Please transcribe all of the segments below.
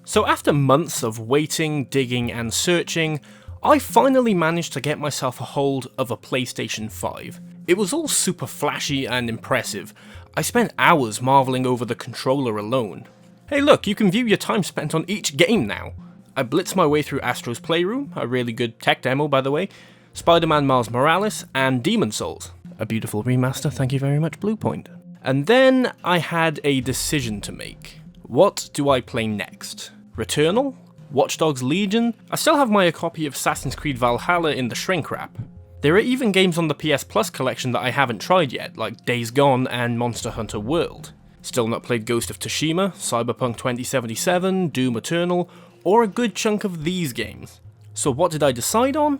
So after months of waiting, digging and searching, I finally managed to get myself a hold of a PlayStation 5. It was all super flashy and impressive. I spent hours marveling over the controller alone. Hey look, you can view your time spent on each game now. I blitzed my way through Astro's Playroom, a really good tech demo by the way, Spider-Man Miles Morales, and Demon's Souls. A beautiful remaster, thank you very much Bluepoint. And then I had a decision to make. What do I play next? Returnal? Watch Dogs Legion? I still have my copy of Assassin's Creed Valhalla in the shrink wrap. There are even games on the PS Plus collection that I haven't tried yet, like Days Gone and Monster Hunter World. Still not played Ghost of Tsushima, Cyberpunk 2077, Doom Eternal, or a good chunk of these games. So what did I decide on?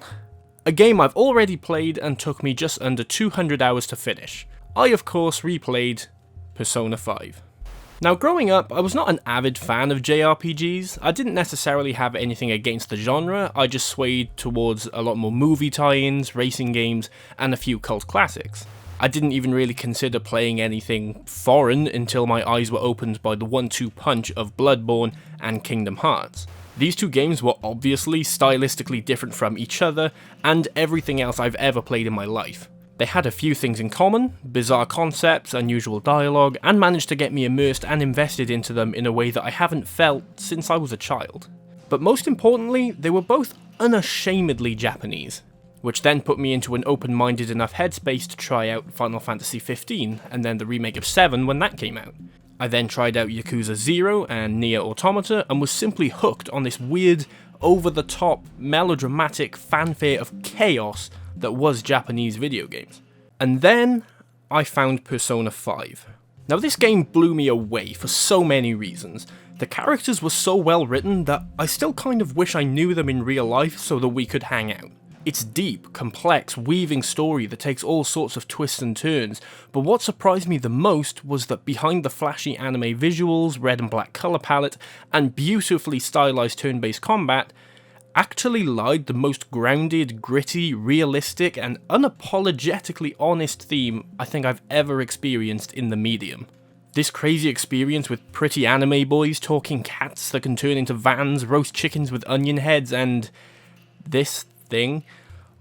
A game I've already played and took me just under 200 hours to finish. I of course replayed Persona 5. Now growing up, I was not an avid fan of JRPGs. I didn't necessarily have anything against the genre, I just swayed towards a lot more movie tie-ins, racing games, and a few cult classics. I didn't even really consider playing anything foreign until my eyes were opened by the 1-2 punch of Bloodborne and Kingdom Hearts. These two games were obviously stylistically different from each other and everything else I've ever played in my life. They had a few things in common, bizarre concepts, unusual dialogue, and managed to get me immersed and invested into them in a way that I haven't felt since I was a child. But most importantly, they were both unashamedly Japanese, which then put me into an open-minded enough headspace to try out Final Fantasy XV, and then the remake of 7 when that came out. I then tried out Yakuza 0 and Nier Automata, and was simply hooked on this weird, over-the-top, melodramatic fanfare of chaos that was Japanese video games. And then I found Persona 5. Now this game blew me away for so many reasons. The characters were so well written that I still kind of wish I knew them in real life so that we could hang out. It's deep, complex, weaving story that takes all sorts of twists and turns, but what surprised me the most was that behind the flashy anime visuals, red and black colour palette, and beautifully stylized turn-based combat, actually lied the most grounded, gritty, realistic, and unapologetically honest theme I think I've ever experienced in the medium. This crazy experience with pretty anime boys, talking cats that can turn into vans, roast chickens with onion heads, and this thing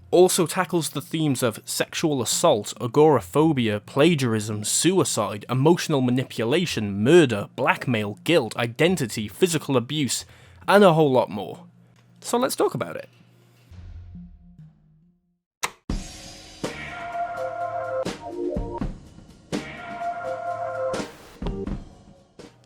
also tackles the themes of sexual assault, agoraphobia, plagiarism, suicide, emotional manipulation, murder, blackmail, guilt, identity, physical abuse, and a whole lot more. So let's talk about it.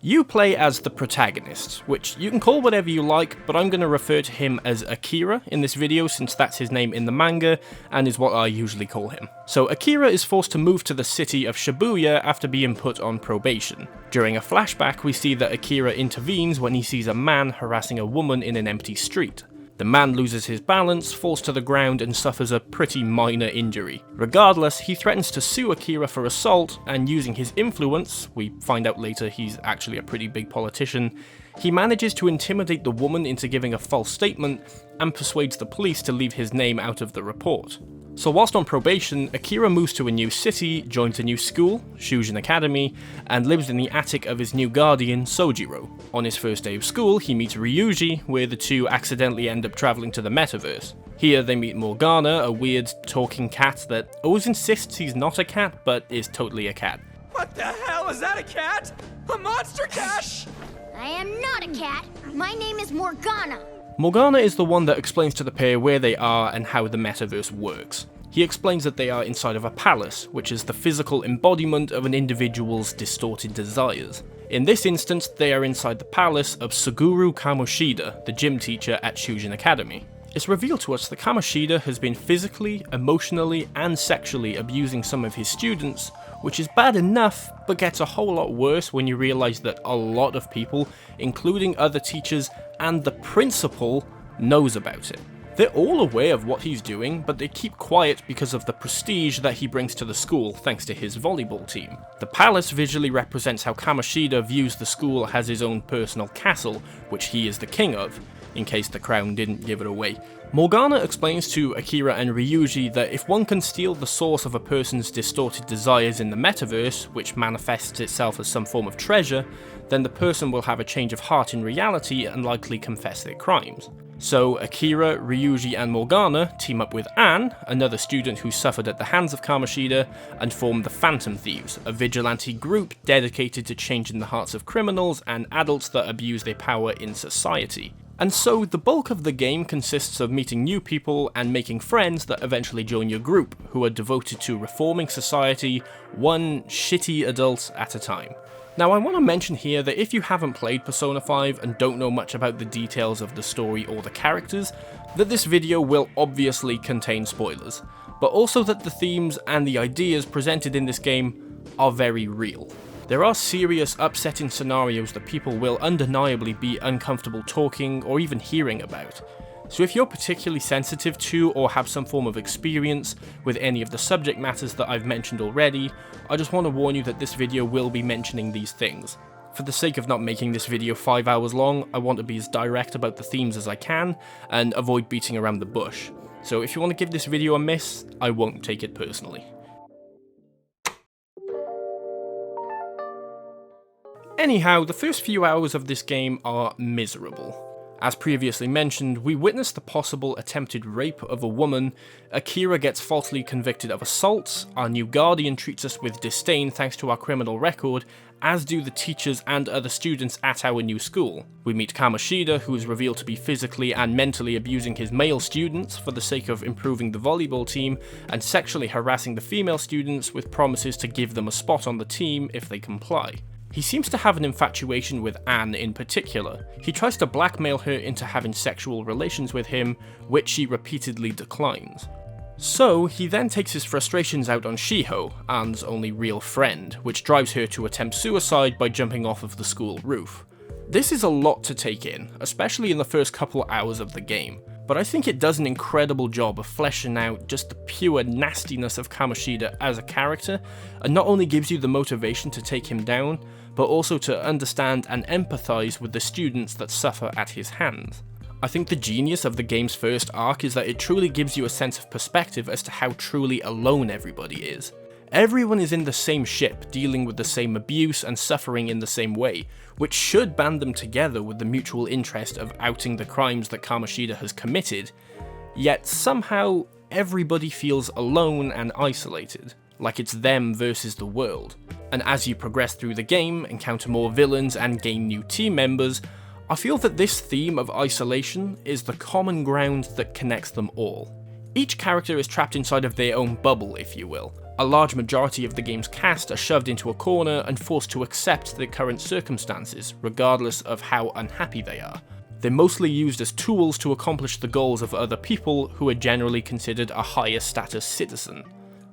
You play as the protagonist, which you can call whatever you like, but I'm going to refer to him as Akira in this video since that's his name in the manga and is what I usually call him. So Akira is forced to move to the city of Shibuya after being put on probation. During a flashback, we see that Akira intervenes when he sees a man harassing a woman in an empty street. The man loses his balance, falls to the ground, and suffers a pretty minor injury. Regardless, he threatens to sue Akira for assault, and using his influence, we find out later he's actually a pretty big politician, he manages to intimidate the woman into giving a false statement, and persuades the police to leave his name out of the report. So whilst on probation, Akira moves to a new city, joins a new school, Shujin Academy, and lives in the attic of his new guardian, Sojiro. On his first day of school, he meets Ryuji, where the two accidentally end up travelling to the metaverse. Here they meet Morgana, a weird talking cat that always insists he's not a cat, but is totally a cat. What the hell, is that a cat? A monster cat? I am not a cat. My name is Morgana. Morgana is the one that explains to the pair where they are and how the metaverse works. He explains that they are inside of a palace, which is the physical embodiment of an individual's distorted desires. In this instance, they are inside the palace of Suguru Kamoshida, the gym teacher at Shujin Academy. It's revealed to us that Kamoshida has been physically, emotionally, and sexually abusing some of his students, which is bad enough, but gets a whole lot worse when you realise that a lot of people, including other teachers and the principal, knows about it. They're all aware of what he's doing, but they keep quiet because of the prestige that he brings to the school thanks to his volleyball team. The palace visually represents how Kamoshida views the school as his own personal castle, which he is the king of. in case the crown didn't give it away. Morgana explains to Akira and Ryuji that if one can steal the source of a person's distorted desires in the metaverse, which manifests itself as some form of treasure, then the person will have a change of heart in reality and likely confess their crimes. So Akira, Ryuji and Morgana team up with Anne, another student who suffered at the hands of Kamoshida, and form the Phantom Thieves, a vigilante group dedicated to changing the hearts of criminals and adults that abuse their power in society. And so the bulk of the game consists of meeting new people and making friends that eventually join your group, who are devoted to reforming society, one shitty adult at a time. Now I want to mention here that if you haven't played Persona 5 and don't know much about the details of the story or the characters, that this video will obviously contain spoilers, but also that the themes and the ideas presented in this game are very real. There are serious upsetting scenarios that people will undeniably be uncomfortable talking or even hearing about. So if you're particularly sensitive to or have some form of experience with any of the subject matters that I've mentioned already, I just want to warn you that this video will be mentioning these things. For the sake of not making this video 5 hours long, I want to be as direct about the themes as I can and avoid beating around the bush. So if you want to give this video a miss, I won't take it personally. Anyhow, the first few hours of this game are miserable. As previously mentioned, we witness the possible attempted rape of a woman, Akira gets falsely convicted of assault, our new guardian treats us with disdain thanks to our criminal record, as do the teachers and other students at our new school. We meet Kamoshida, who is revealed to be physically and mentally abusing his male students for the sake of improving the volleyball team, and sexually harassing the female students with promises to give them a spot on the team if they comply. He seems to have an infatuation with Anne in particular. He tries to blackmail her into having sexual relations with him, which she repeatedly declines. So he then takes his frustrations out on Shiho, Anne's only real friend, which drives her to attempt suicide by jumping off of the school roof. This is a lot to take in, especially in the first couple hours of the game, but I think it does an incredible job of fleshing out just the pure nastiness of Kamoshida as a character, and not only gives you the motivation to take him down, but also to understand and empathize with the students that suffer at his hands. I think the genius of the game's first arc is that it truly gives you a sense of perspective as to how truly alone everybody is. Everyone is in the same ship, dealing with the same abuse and suffering in the same way, which should band them together with the mutual interest of outing the crimes that Kamoshida has committed, yet somehow everybody feels alone and isolated, like it's them versus the world. And as you progress through the game, encounter more villains and gain new team members, I feel that this theme of isolation is the common ground that connects them all. Each character is trapped inside of their own bubble, if you will. A large majority of the game's cast are shoved into a corner and forced to accept their current circumstances, regardless of how unhappy they are. They're mostly used as tools to accomplish the goals of other people who are generally considered a higher status citizen.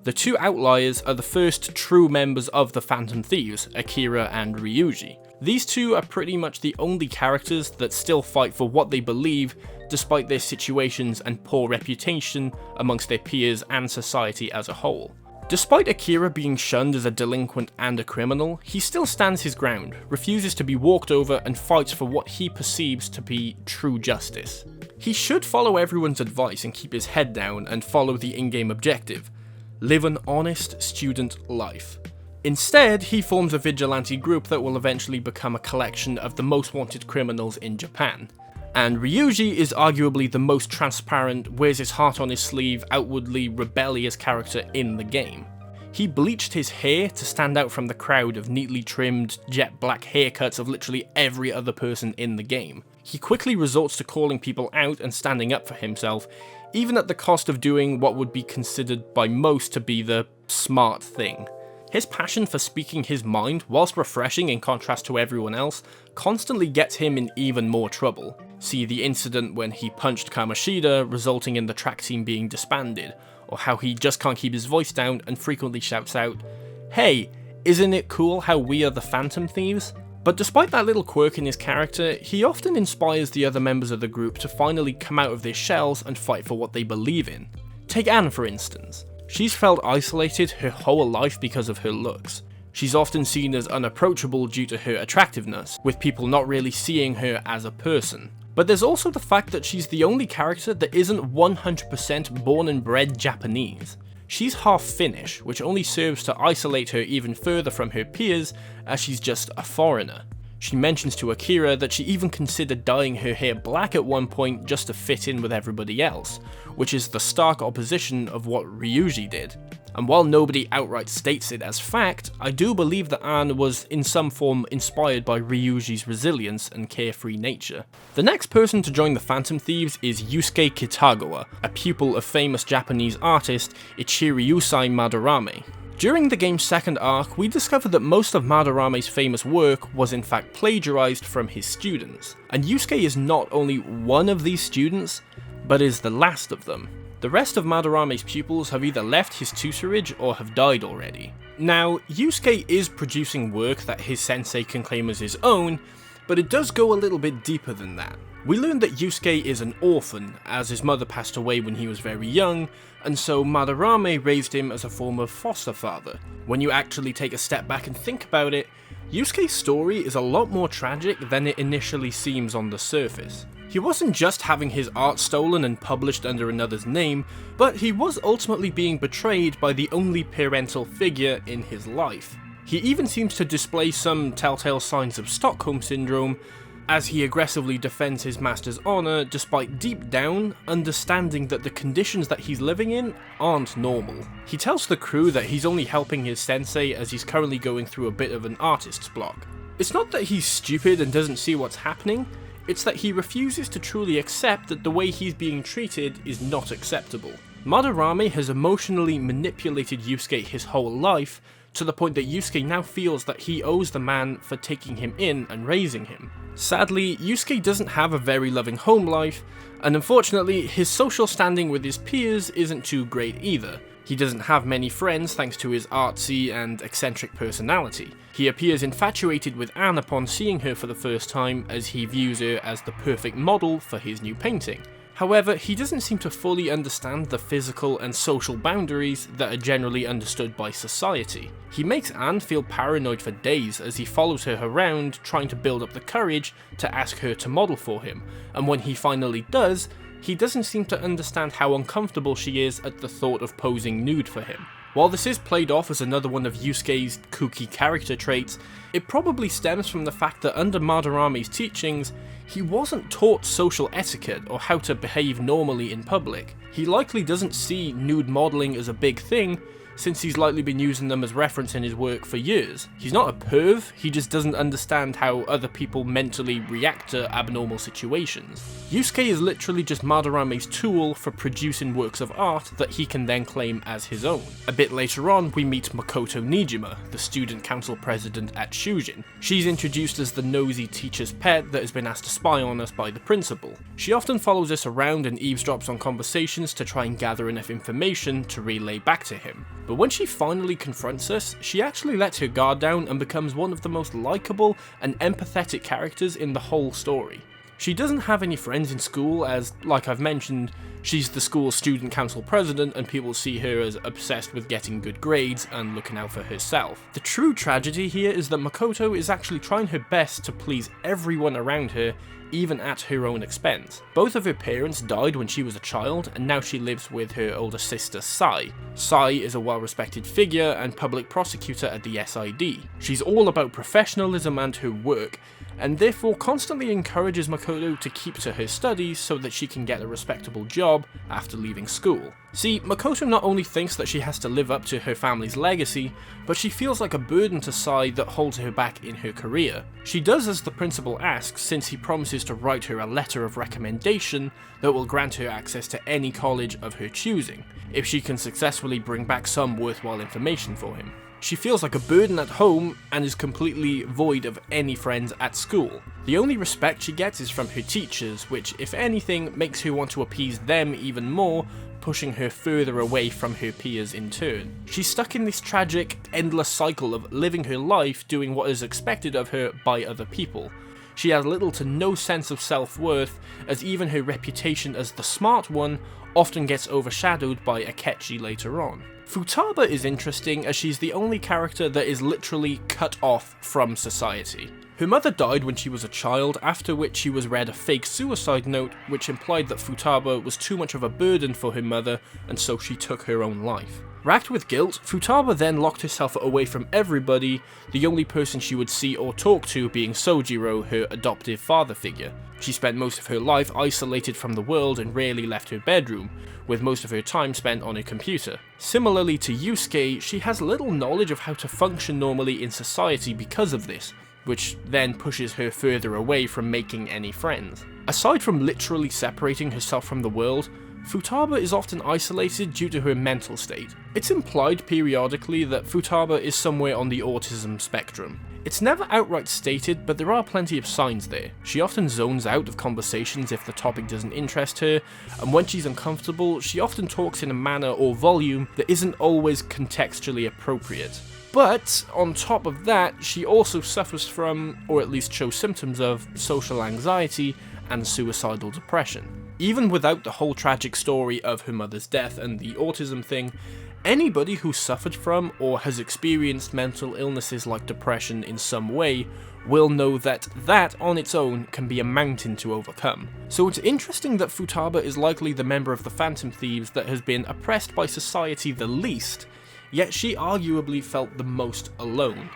The two outliers are the first true members of the Phantom Thieves, Akira and Ryuji. These two are pretty much the only characters that still fight for what they believe, despite their situations and poor reputation amongst their peers and society as a whole. Despite Akira being shunned as a delinquent and a criminal, he still stands his ground, refuses to be walked over and fights for what he perceives to be true justice. He should follow everyone's advice and keep his head down and follow the in-game objective: live an honest student life. Instead, he forms a vigilante group that will eventually become a collection of the most wanted criminals in Japan. And Ryuji is arguably the most transparent, wears his heart on his sleeve, outwardly rebellious character in the game. He bleached his hair to stand out from the crowd of neatly trimmed, jet black haircuts of literally every other person in the game. He quickly resorts to calling people out and standing up for himself, even at the cost of doing what would be considered by most to be the smart thing. His passion for speaking his mind, whilst refreshing in contrast to everyone else, constantly gets him in even more trouble. See the incident when he punched Kamoshida, resulting in the track team being disbanded, or how he just can't keep his voice down and frequently shouts out, "Hey, isn't it cool how we are the Phantom Thieves?" But despite that little quirk in his character, he often inspires the other members of the group to finally come out of their shells and fight for what they believe in. Take Anne for instance. She's felt isolated her whole life because of her looks. She's often seen as unapproachable due to her attractiveness, with people not really seeing her as a person. But there's also the fact that she's the only character that isn't 100% born and bred Japanese. She's half Finnish, which only serves to isolate her even further from her peers, as she's just a foreigner. She mentions to Akira that she even considered dyeing her hair black at one point just to fit in with everybody else, which is the stark opposition of what Ryuji did. And while nobody outright states it as fact, I do believe that Anne was in some form inspired by Ryuji's resilience and carefree nature. The next person to join the Phantom Thieves is Yusuke Kitagawa, a pupil of famous Japanese artist Ichiriusai Madarame. During the game's second arc, we discovered that most of Madarame's famous work was in fact plagiarized from his students, and Yusuke is not only one of these students, but is the last of them. The rest of Madarame's pupils have either left his tutorage or have died already. Now, Yusuke is producing work that his sensei can claim as his own, but it does go a little bit deeper than that. We learn that Yusuke is an orphan, as his mother passed away when he was very young, and so Madarame raised him as a form of foster father. When you actually take a step back and think about it, Yusuke's story is a lot more tragic than it initially seems on the surface. He wasn't just having his art stolen and published under another's name, but he was ultimately being betrayed by the only parental figure in his life. He even seems to display some telltale signs of Stockholm Syndrome, as he aggressively defends his master's honour despite deep down understanding that the conditions that he's living in aren't normal. He tells the crew that he's only helping his sensei as he's currently going through a bit of an artist's block. It's not that he's stupid and doesn't see what's happening, it's that he refuses to truly accept that the way he's being treated is not acceptable. Madarame has emotionally manipulated Yusuke his whole life, to the point that Yusuke now feels that he owes the man for taking him in and raising him. Sadly, Yusuke doesn't have a very loving home life, and unfortunately his social standing with his peers isn't too great either. He doesn't have many friends thanks to his artsy and eccentric personality. He appears infatuated with Anne upon seeing her for the first time, as he views her as the perfect model for his new painting. However, he doesn't seem to fully understand the physical and social boundaries that are generally understood by society. He makes Anne feel paranoid for days as he follows her around trying to build up the courage to ask her to model for him, and when he finally does, he doesn't seem to understand how uncomfortable she is at the thought of posing nude for him. While this is played off as another one of Yusuke's kooky character traits, it probably stems from the fact that under Madarame's teachings, he wasn't taught social etiquette or how to behave normally in public. He likely doesn't see nude modelling as a big thing, since he's likely been using them as reference in his work for years. He's not a perv, he just doesn't understand how other people mentally react to abnormal situations. Yusuke is literally just Madarame's tool for producing works of art that he can then claim as his own. A bit later on, we meet Makoto Nijima, the student council president at Shujin. She's introduced as the nosy teacher's pet that has been asked to spy on us by the principal. She often follows us around and eavesdrops on conversations to try and gather enough information to relay back to him. But when she finally confronts us, she actually lets her guard down and becomes one of the most likeable and empathetic characters in the whole story. She doesn't have any friends in school as, like I've mentioned, she's the school's student council president and people see her as obsessed with getting good grades and looking out for herself. The true tragedy here is that Makoto is actually trying her best to please everyone around her, even at her own expense. Both of her parents died when she was a child, and now she lives with her older sister Sai. Sai is a well-respected figure and public prosecutor at the SID. She's all about professionalism and her work, and therefore constantly encourages Makoto to keep to her studies so that she can get a respectable job after leaving school. See, Makoto not only thinks that she has to live up to her family's legacy, but she feels like a burden to Sai that holds her back in her career. She does as the principal asks, since he promises to write her a letter of recommendation that will grant her access to any college of her choosing, if she can successfully bring back some worthwhile information for him. She feels like a burden at home and is completely void of any friends at school. The only respect she gets is from her teachers, which, if anything, makes her want to appease them even more, pushing her further away from her peers in turn. She's stuck in this tragic, endless cycle of living her life doing what is expected of her by other people. She has little to no sense of self-worth, as even her reputation as the smart one often gets overshadowed by Akechi later on. Futaba is interesting as she's the only character that is literally cut off from society. Her mother died when she was a child, after which she was read a fake suicide note which implied that Futaba was too much of a burden for her mother and so she took her own life. Racked with guilt, Futaba then locked herself away from everybody, the only person she would see or talk to being Sojiro, her adoptive father figure. She spent most of her life isolated from the world and rarely left her bedroom, with most of her time spent on her computer. Similarly to Yusuke, she has little knowledge of how to function normally in society because of this, which then pushes her further away from making any friends. Aside from literally separating herself from the world, Futaba is often isolated due to her mental state. It's implied periodically that Futaba is somewhere on the autism spectrum. It's never outright stated, but there are plenty of signs there. She often zones out of conversations if the topic doesn't interest her, and when she's uncomfortable, she often talks in a manner or volume that isn't always contextually appropriate. But, on top of that, she also suffers from, or at least shows symptoms of, social anxiety and suicidal depression. Even without the whole tragic story of her mother's death and the autism thing, anybody who suffered from or has experienced mental illnesses like depression in some way will know that that on its own can be a mountain to overcome. So it's interesting that Futaba is likely the member of the Phantom Thieves that has been oppressed by society the least, yet she arguably felt the most alone.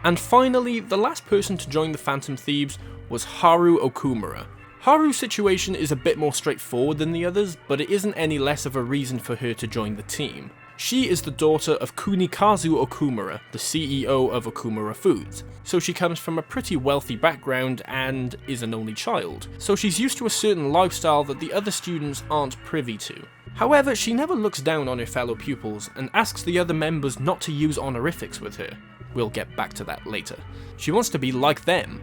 And finally, the last person to join the Phantom Thieves was Haru Okumura. Haru's situation is a bit more straightforward than the others, but it isn't any less of a reason for her to join the team. She is the daughter of Kunikazu Okumura, the CEO of Okumura Foods, so she comes from a pretty wealthy background and is an only child, so she's used to a certain lifestyle that the other students aren't privy to. However, she never looks down on her fellow pupils and asks the other members not to use honorifics with her. We'll get back to that later. She wants to be like them,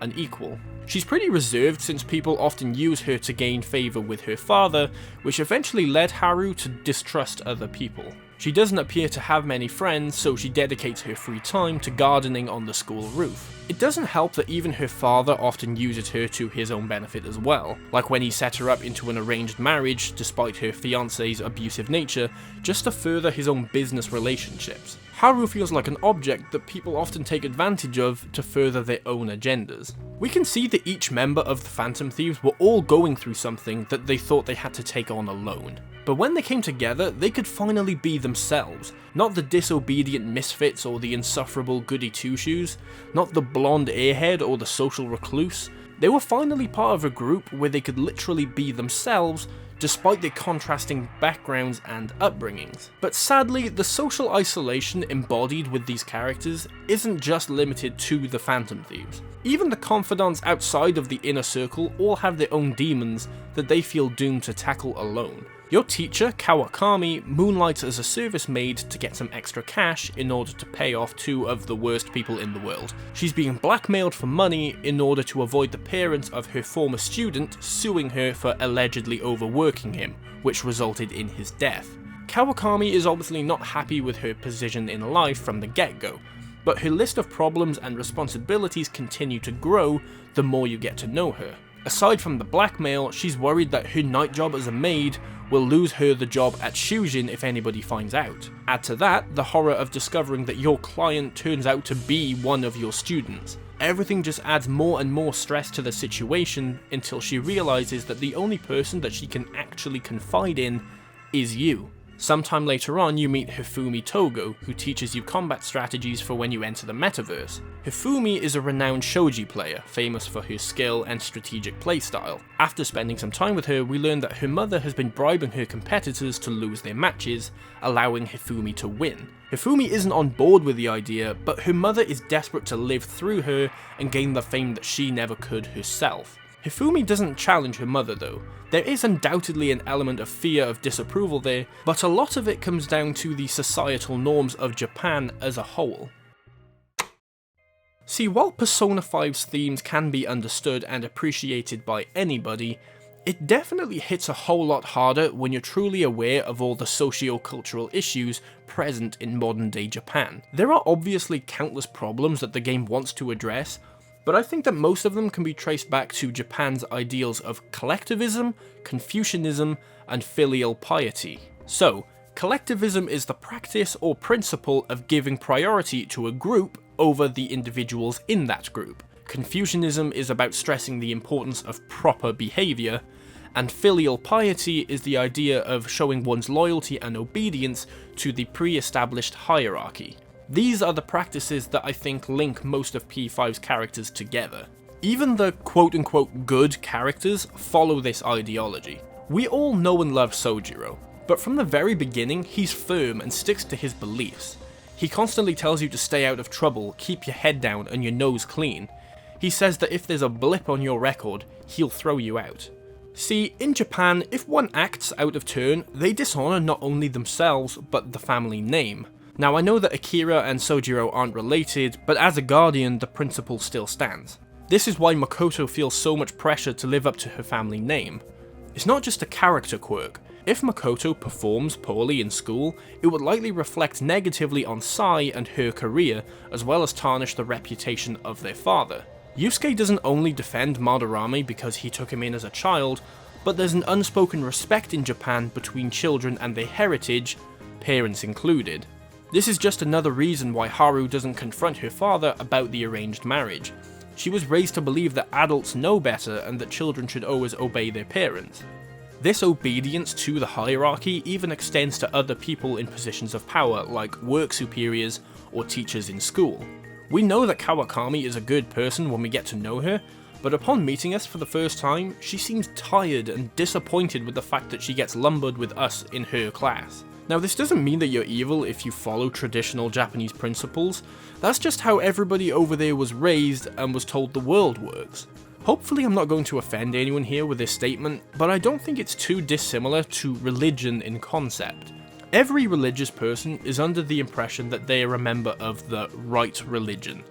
an equal. She's pretty reserved since people often use her to gain favour with her father, which eventually led Haru to distrust other people. She doesn't appear to have many friends, so she dedicates her free time to gardening on the school roof. It doesn't help that even her father often uses her to his own benefit as well, like when he set her up into an arranged marriage despite her fiancé's abusive nature, just to further his own business relationships. Haru feels like an object that people often take advantage of to further their own agendas. We can see that each member of the Phantom Thieves were all going through something that they thought they had to take on alone. But when they came together, they could finally be themselves. Not the disobedient misfits or the insufferable goody two-shoes, not the blonde airhead or the social recluse. They were finally part of a group where they could literally be themselves, despite their contrasting backgrounds and upbringings. But sadly, the social isolation embodied with these characters isn't just limited to the Phantom Thieves. Even the confidants outside of the inner circle all have their own demons that they feel doomed to tackle alone. Your teacher, Kawakami, moonlights as a service maid to get some extra cash in order to pay off two of the worst people in the world. She's being blackmailed for money in order to avoid the parents of her former student suing her for allegedly overworking him, which resulted in his death. Kawakami is obviously not happy with her position in life from the get-go, but her list of problems and responsibilities continue to grow the more you get to know her. Aside from the blackmail, she's worried that her night job as a maid will lose her the job at Shujin if anybody finds out. Add to that the horror of discovering that your client turns out to be one of your students. Everything just adds more and more stress to the situation until she realizes that the only person that she can actually confide in is you. Sometime later on, you meet Hifumi Togo, who teaches you combat strategies for when you enter the metaverse. Hifumi is a renowned shogi player, famous for her skill and strategic playstyle. After spending some time with her, we learn that her mother has been bribing her competitors to lose their matches, allowing Hifumi to win. Hifumi isn't on board with the idea, but her mother is desperate to live through her and gain the fame that she never could herself. Hifumi doesn't challenge her mother though. There is undoubtedly an element of fear of disapproval there, but a lot of it comes down to the societal norms of Japan as a whole. See, while Persona 5's themes can be understood and appreciated by anybody, it definitely hits a whole lot harder when you're truly aware of all the socio-cultural issues present in modern day Japan. There are obviously countless problems that the game wants to address, but I think that most of them can be traced back to Japan's ideals of collectivism, Confucianism, and filial piety. So, collectivism is the practice or principle of giving priority to a group over the individuals in that group. Confucianism is about stressing the importance of proper behaviour, and filial piety is the idea of showing one's loyalty and obedience to the pre-established hierarchy. These are the practices that I think link most of P5's characters together. Even the quote-unquote good characters follow this ideology. We all know and love Sojiro, but from the very beginning he's firm and sticks to his beliefs. He constantly tells you to stay out of trouble, keep your head down and your nose clean. He says that if there's a blip on your record, he'll throw you out. See, in Japan, if one acts out of turn, they dishonour not only themselves, but the family name. Now I know that Akira and Sojiro aren't related, but as a guardian, the principle still stands. This is why Makoto feels so much pressure to live up to her family name. It's not just a character quirk. If Makoto performs poorly in school, it would likely reflect negatively on Sai and her career, as well as tarnish the reputation of their father. Yusuke doesn't only defend Madarame because he took him in as a child, but there's an unspoken respect in Japan between children and their heritage, parents included. This is just another reason why Haru doesn't confront her father about the arranged marriage. She was raised to believe that adults know better and that children should always obey their parents. This obedience to the hierarchy even extends to other people in positions of power, like work superiors or teachers in school. We know that Kawakami is a good person when we get to know her, but upon meeting us for the first time, she seems tired and disappointed with the fact that she gets lumbered with us in her class. Now this doesn't mean that you're evil if you follow traditional Japanese principles, that's just how everybody over there was raised and was told the world works. Hopefully I'm not going to offend anyone here with this statement, but I don't think it's too dissimilar to religion in concept. Every religious person is under the impression that they are a member of the right religion.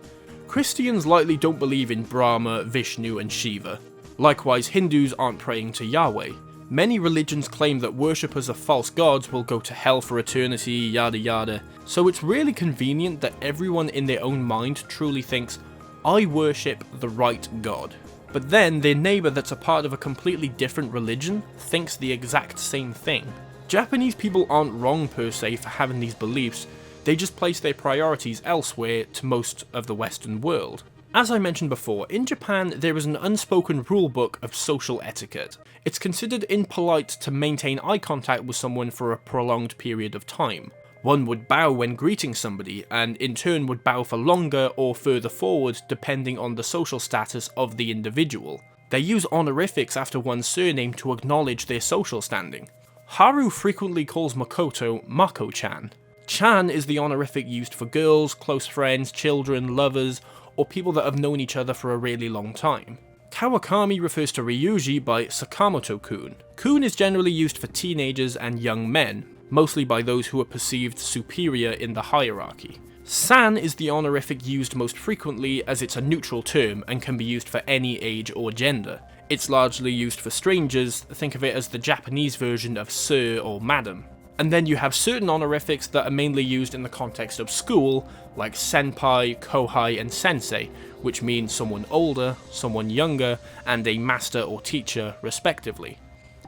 Christians likely don't believe in Brahma, Vishnu and Shiva. Likewise, Hindus aren't praying to Yahweh. Many religions claim that worshippers of false gods will go to hell for eternity, yada yada, so it's really convenient that everyone in their own mind truly thinks, I worship the right god. But then their neighbour that's a part of a completely different religion thinks the exact same thing. Japanese people aren't wrong per se for having these beliefs, they just place their priorities elsewhere to most of the Western world. As I mentioned before, in Japan there is an unspoken rulebook of social etiquette. It's considered impolite to maintain eye contact with someone for a prolonged period of time. One would bow when greeting somebody, and in turn would bow for longer or further forward depending on the social status of the individual. They use honorifics after one's surname to acknowledge their social standing. Haru frequently calls Makoto Mako-chan. Chan is the honorific used for girls, close friends, children, lovers, or people that have known each other for a really long time. Kawakami refers to Ryuji by Sakamoto-kun. Kun is generally used for teenagers and young men, mostly by those who are perceived superior in the hierarchy. San is the honorific used most frequently as it's a neutral term and can be used for any age or gender. It's largely used for strangers, think of it as the Japanese version of sir or madam. And then you have certain honorifics that are mainly used in the context of school, like senpai, kohai, and sensei, which means someone older, someone younger, and a master or teacher, respectively.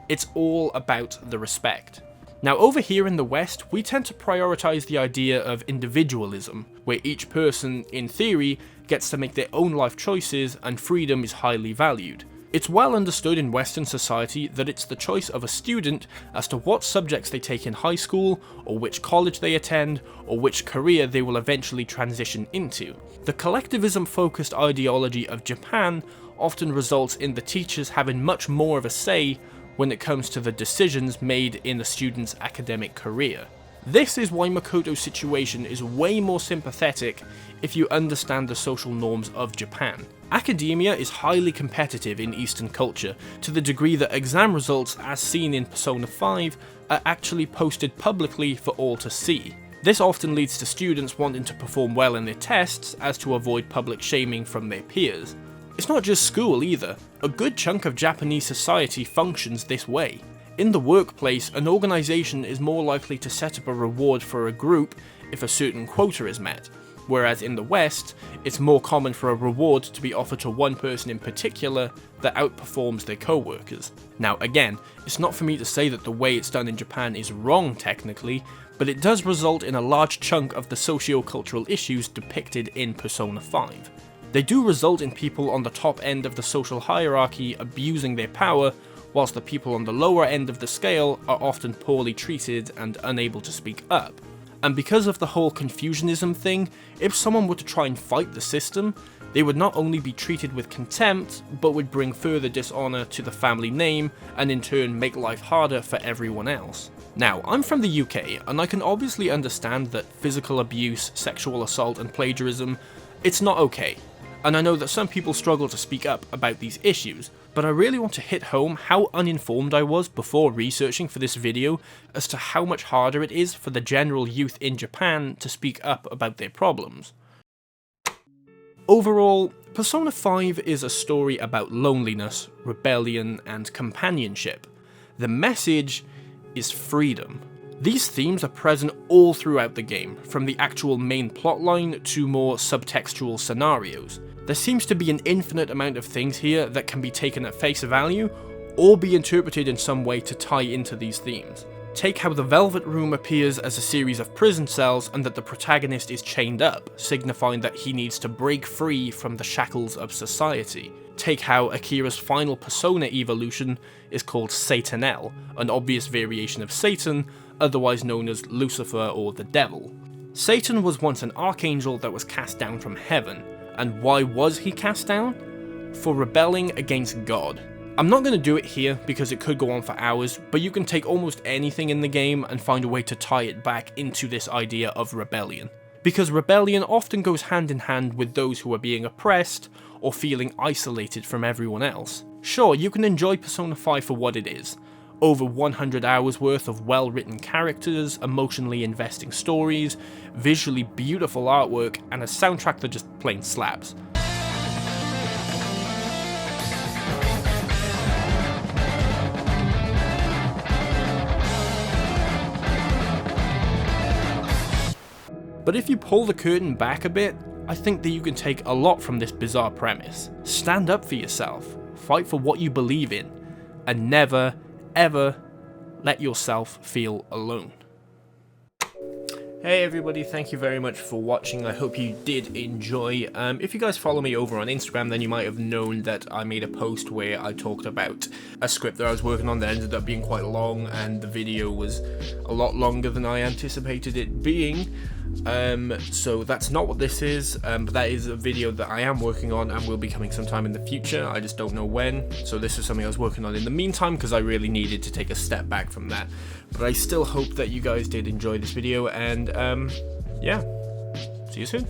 It's all about the respect. Now over here in the West, we tend to prioritize the idea of individualism, where each person, in theory, gets to make their own life choices and freedom is highly valued. It's well understood in Western society that it's the choice of a student as to what subjects they take in high school, or which college they attend, or which career they will eventually transition into. The collectivism-focused ideology of Japan often results in the teachers having much more of a say when it comes to the decisions made in the student's academic career. This is why Makoto's situation is way more sympathetic if you understand the social norms of Japan. Academia is highly competitive in Eastern culture, to the degree that exam results, as seen in Persona 5, are actually posted publicly for all to see. This often leads to students wanting to perform well in their tests as to avoid public shaming from their peers. It's not just school either, a good chunk of Japanese society functions this way. In the workplace, an organisation is more likely to set up a reward for a group if a certain quota is met. whereas in the West, it's more common for a reward to be offered to one person in particular that outperforms their co-workers. Now again, it's not for me to say that the way it's done in Japan is wrong technically, but it does result in a large chunk of the socio-cultural issues depicted in Persona 5. They do result in people on the top end of the social hierarchy abusing their power, whilst the people on the lower end of the scale are often poorly treated and unable to speak up. And because of the whole Confucianism thing, if someone were to try and fight the system, they would not only be treated with contempt, but would bring further dishonour to the family name, and in turn make life harder for everyone else. Now, I'm from the UK, and I can obviously understand that physical abuse, sexual assault and plagiarism, it's not okay. And I know that some people struggle to speak up about these issues, but I really want to hit home how uninformed I was before researching for this video as to how much harder it is for the general youth in Japan to speak up about their problems. Overall, Persona 5 is a story about loneliness, rebellion, and companionship. The message is freedom. These themes are present all throughout the game, from the actual main plotline to more subtextual scenarios. There seems to be an infinite amount of things here that can be taken at face value, or be interpreted in some way to tie into these themes. Take how the Velvet Room appears as a series of prison cells and that the protagonist is chained up, signifying that he needs to break free from the shackles of society. Take how Akira's final persona evolution is called Satanel, an obvious variation of Satan, otherwise known as Lucifer or the Devil. Satan was once an archangel that was cast down from heaven, and why was he cast down? For rebelling against God. I'm not going to do it here because it could go on for hours, but you can take almost anything in the game and find a way to tie it back into this idea of rebellion. Because rebellion often goes hand in hand with those who are being oppressed, or feeling isolated from everyone else. Sure, you can enjoy Persona 5 for what it is. Over 100 hours worth of well-written characters, emotionally investing stories, visually beautiful artwork, and a soundtrack that just plain slaps. But if you pull the curtain back a bit, I think that you can take a lot from this bizarre premise. Stand up for yourself, fight for what you believe in, and never, ever let yourself feel alone. Hey everybody, thank you very much for watching. I hope you did enjoy. If you guys follow me over on Instagram, then you might have known that I made a post where I talked about a script that I was working on that ended up being quite long, and the video was a lot longer than I anticipated it being. So that's not what this is, but that is a video that I am working on and will be coming sometime in the future. I just don't know when, so this is something I was working on in the meantime because I really needed to take a step back from that. But I still hope that you guys did enjoy this video, and yeah, see you soon.